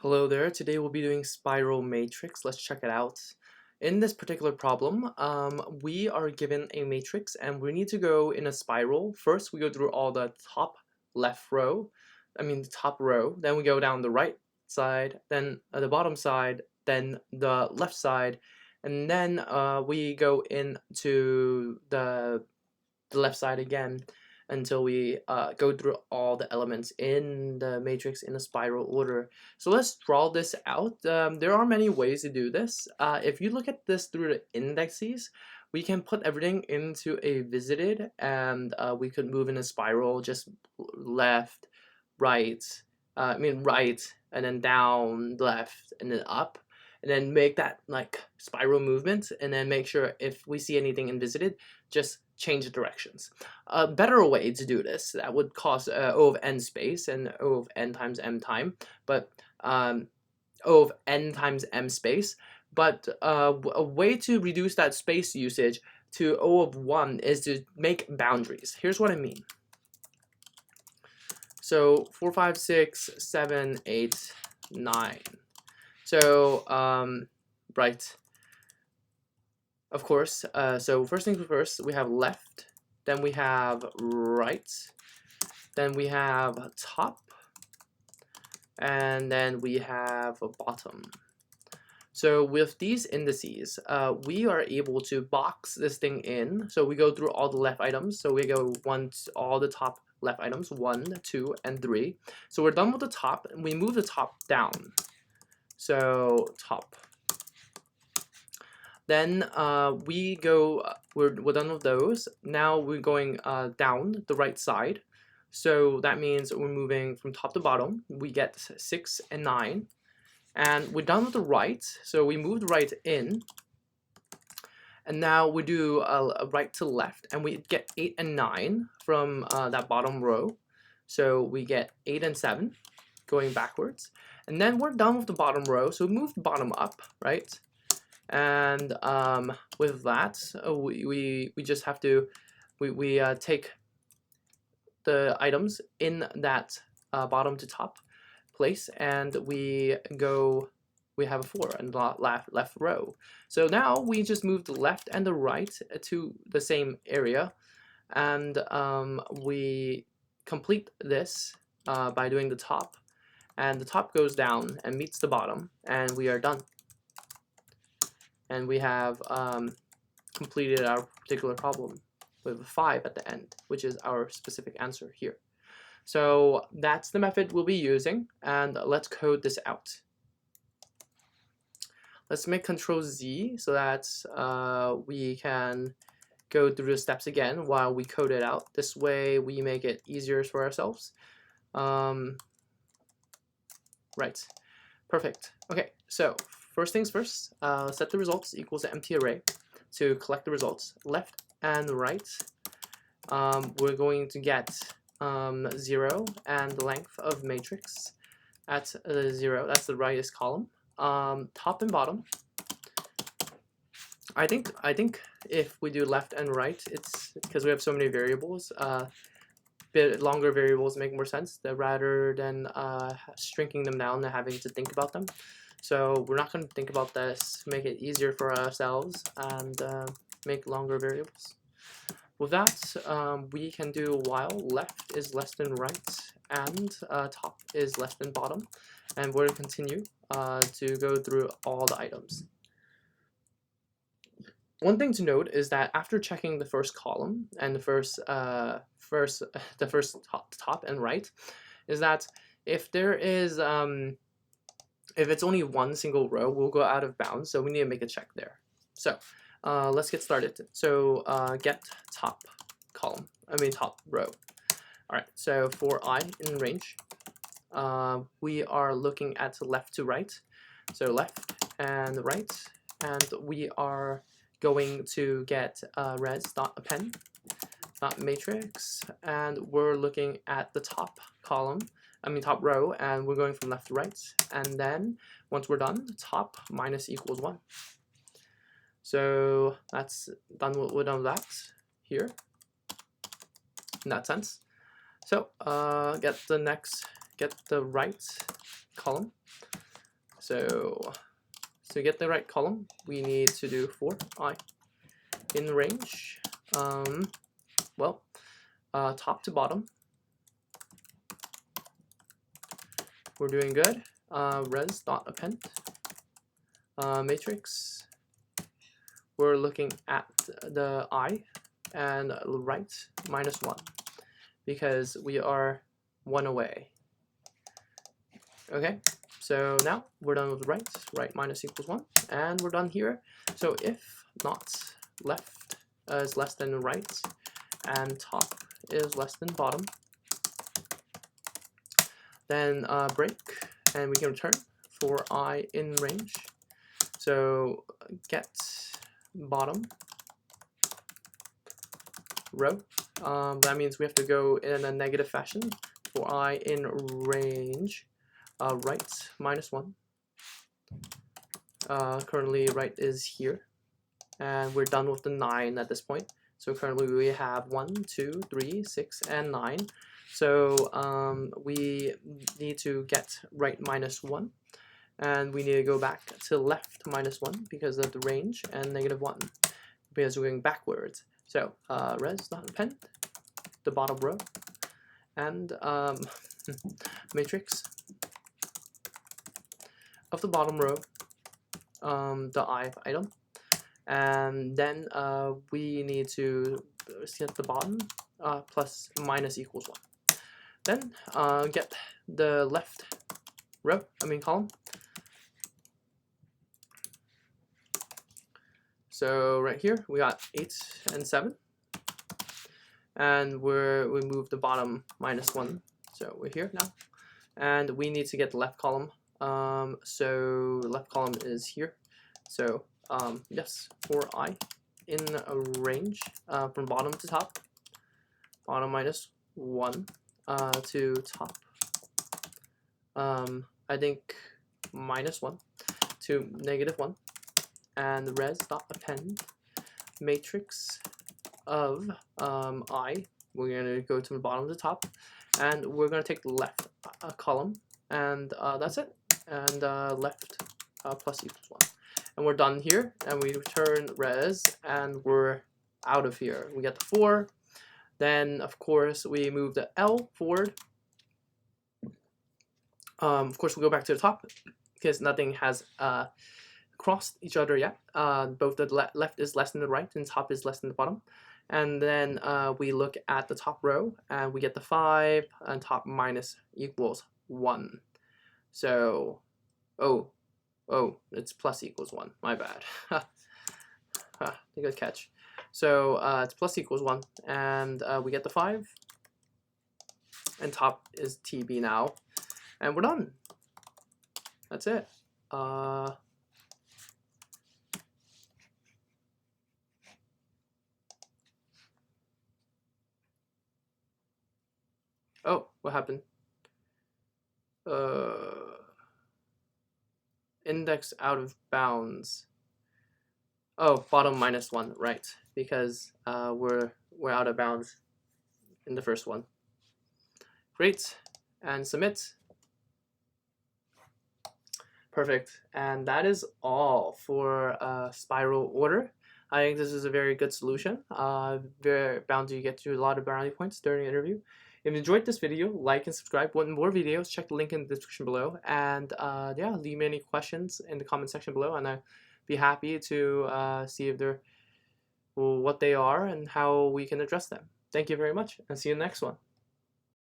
Hello there, today we'll be doing spiral matrix. Let's check it out. In this particular problem, we are given a matrix and we need to go in a spiral. First, we go through all the top left row, the top row, then we go down the right side, then the bottom side, then the left side, and then we go into the left side again until we go through all the elements in the matrix in a spiral order. So let's draw this out. There are many ways to do this. If you look at this through the indexes, we can put everything into a visited, and we could move in a spiral, just left, right, right, and then down, left, and then up, and then make that like spiral movement, and then make sure if we see anything in visited, just change the directions. A better way to do this, that would cost O of n space and O of n times m time, but O of n times m space, but a way to reduce that space usage to O of 1 is to make boundaries. Here's what I mean. So 4, 5, 6, 7, 8, 9. So, right. Of course, so first things first, we have left, then we have right, then we have top, and then we have bottom. So with these indices, we are able to box this thing in. So we go through all the left items. So we go all the top left items, 1, 2, and 3. So we're done with the top, and we move the top down. So top. Then we go, we're done with those. Now we're going down the right side. So that means we're moving from top to bottom. We get 6 and 9. And we're done with the right. So we moved right in. And now we do a right to left. And we get 8 and 9 from that bottom row. So we get 8 and 7 going backwards. And then we're done with the bottom row. So we move the bottom up, right? And with that, we just have to take the items in that bottom to top place, and we have a 4 in the left row. So now we just move the left and the right to the same area, and we complete this by doing the top, and the top goes down and meets the bottom, and we are done. And we have completed our particular problem with a 5 at the end, which is our specific answer here. So that's the method we'll be using, and let's code this out. Let's make Control Z so that we can go through the steps again while we code it out. This way we make it easier for ourselves. Right, perfect. Okay, so first things first, set the results equals the empty array to collect the results, left and right. We're going to get 0 and the length of matrix at 0. That's the rightest column. Top and bottom. I think if we do left and right, it's because we have so many variables. Bit longer variables make more sense rather than shrinking them down and having to think about them. So we're not going to think about this, make it easier for ourselves, and make longer variables. With that, we can do while left is less than right and top is less than bottom, and we're going to continue to go through all the items. One thing to note is that after checking the first column and the first top and right, is that if there is if it's only one single row, we'll go out of bounds, so we need to make a check there. So let's get started. So get top column, top row. All right, so for I in range, we are looking at left to right. So left and right, and we are going to get res.append, not matrix, and we're looking at the top column, top row, and we're going from left to right, and then once we're done, top minus equals 1. So that's done. We're done with that here in that sense. So get the right column, So to get the right column, we need to do for I in range. Top to bottom, we're doing good. Res dot append. Matrix, we're looking at the I and right -1 because we are 1 away. Okay, so now we're done with right minus equals 1, and we're done here. So if not left is less than right and top is less than bottom, then break, and we can return for I in range. So get bottom row. That means we have to go in a negative fashion for I in range. Right -1. Currently right is here, and we're done with the 9 at this point. So currently we have 1, 2, 3, 6, and 9. So we need to get right -1, and we need to go back to left -1 because of the range, and -1 because we're going backwards. So res dot append the bottom row, and matrix of the bottom row, the item, and then we need to set the bottom plus minus equals 1. Then get the left row, column. So right here we got 8 and 7, and we move the bottom -1. So we're here now, and we need to get the left column. So left column is here. So yes, for I in a range from bottom to top, bottom -1 to top. I think -1 to -1, and res dot append matrix of I. We're gonna go to the bottom to top, and we're gonna take the left column, and that's it. And left plus equals 1, and we're done here. And we return res, and we're out of here. We get the 4. Then of course we move the L forward. Of course we go back to the top because nothing has crossed each other yet. Both the left is less than the right, and top is less than the bottom. And then we look at the top row, and we get the 5, and top minus equals 1. So, oh, it's plus equals 1. My bad. Good catch. So it's plus equals 1, and we get the 5, and top is TB now, and we're done. That's it. Oh, what happened? Index out of bounds. Oh, bottom -1, right? Because we're out of bounds in the first one. Great, and submit. Perfect, and that is all for spiral order. I think this is a very good solution. Very bound to get you a lot of brownie points during the interview. If you enjoyed this video, like and subscribe. Want more videos, check the link in the description below. And yeah, leave me any questions in the comment section below, and I'd be happy to see if what they are and how we can address them. Thank you very much, and see you in the next one.